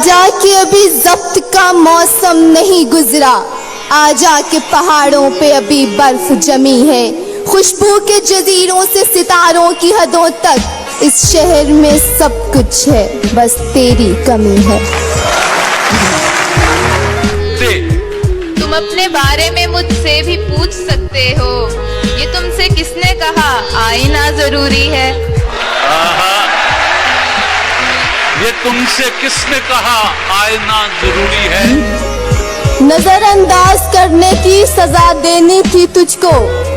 आजा के अभी ज़ब्त का मौसम नहीं गुजरा, आजा के पहाड़ों पे अभी बर्फ जमी है। खुशबू के जजीरों से सितारों की हदों तक इस शहर में सब कुछ है, बस तेरी कमी है। तुम अपने बारे में मुझसे भी पूछ सकते हो, ये तुमसे किसने कहा आईना जरूरी है? ये तुमसे किसने कहा आईना जरूरी है? नजरअंदाज करने की सजा देनी थी तुझको,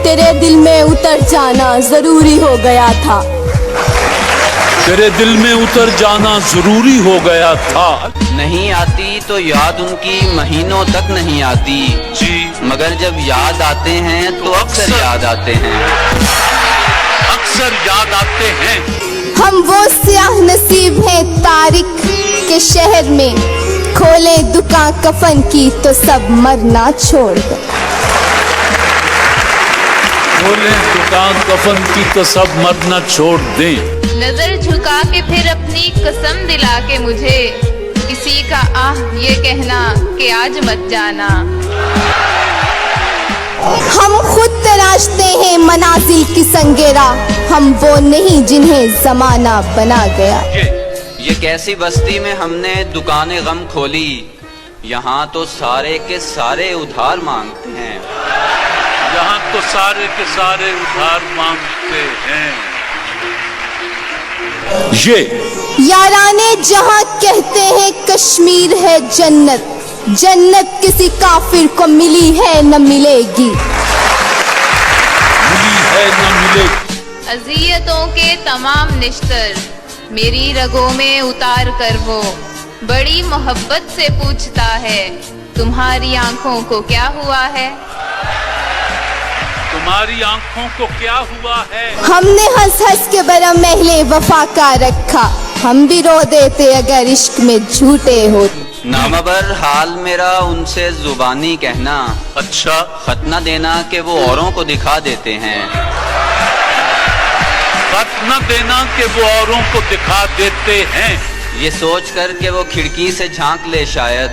तेरे दिल में उतर जाना जरूरी हो गया था। तेरे दिल में उतर जाना जरूरी हो गया था। नहीं आती तो याद उनकी महीनों तक नहीं आती जी, मगर जब याद आते हैं तो अक्सर याद आते हैं, अक्सर याद आते हैं। हम वो स्याह नसीब हैं तारिक के शहर में, खोले दुकान कफन की तो सब मरना छोड़ दे। खोले दुकान कफन की तो सब मरना छोड़ दें। नजर झुका के फिर अपनी कसम दिला के मुझे किसी का आह ये कहना कि आज मत जाना। हम खुद तराशते हैं मनाजिल की संगेरा, हम वो नहीं जिन्हें जमाना बना गया। ये कैसी बस्ती में हमने दुकानें गम खोली, यहाँ तो सारे के सारे उधार मांगते हैं। यहाँ तो सारे के सारे उधार मांगते हैं। ये याराने जहाँ कहते हैं कश्मीर है जन्नत, जन्नत किसी काफिर को मिली है न मिलेगी। मिली है न मिलेगी। अज़ियतों के तमाम निश्तर मेरी रगों में उतार कर वो बड़ी मोहब्बत से पूछता है, तुम्हारी आंखों को क्या हुआ है? तुम्हारी आंखों को क्या हुआ है? हमने हंस हंस के बरम महले वफा का रखा, हम भी रो देते अगर इश्क में झूठे हो। नामबर हाल मेरा उनसे जुबानी कहना, अच्छा खत न देना कि वो औरों को दिखा देते हैं। खत न देना कि वो औरों को दिखा देते हैं। ये सोच कर कि वो खिड़की से झांक ले शायद,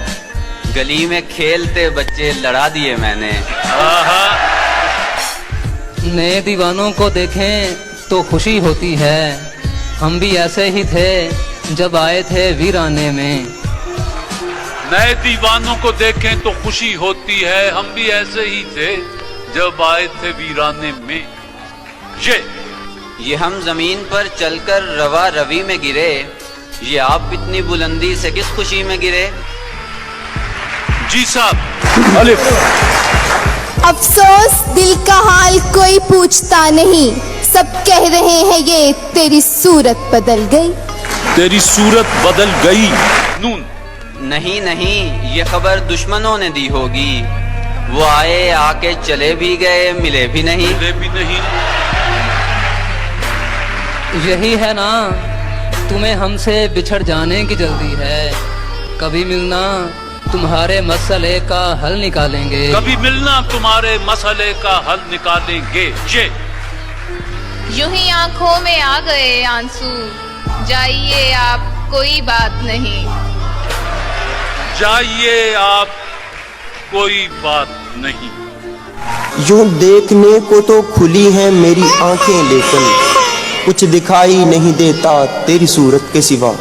गली में खेलते बच्चे लड़ा दिए मैंने। नए दीवानों को देखें तो खुशी होती है, हम भी ऐसे ही थे जब आए थे वीराने में। नए दीवानों को देखें तो खुशी होती है, हम भी ऐसे ही थे जब आए थे वीराने में। ये हम जमीन पर चलकर रवा रवी में गिरे, ये आप इतनी बुलंदी से किस खुशी में गिरे? जी साहब। अलिफ। अफसोस दिल का हाल कोई पूछता नहीं, सब कह रहे हैं ये तेरी सूरत बदल गई। तेरी सूरत बदल गई। नून। नहीं नहीं, ये खबर दुश्मनों ने दी होगी, वो आए आके चले भी गए मिले भी नहीं। मिले भी नहीं। यही है ना, तुम्हें हमसे बिछड़ जाने की जल्दी है, कभी मिलना तुम्हारे मसले का हल निकालेंगे। कभी मिलना तुम्हारे मसले का हल निकालेंगे। यूं ही आंखों में आ गए आंसू, जाइए आप कोई बात नहीं। जाइए आप कोई बात नहीं। यूं देखने को तो खुली हैं मेरी आंखें, लेकिन कुछ दिखाई नहीं देता तेरी सूरत के सिवा।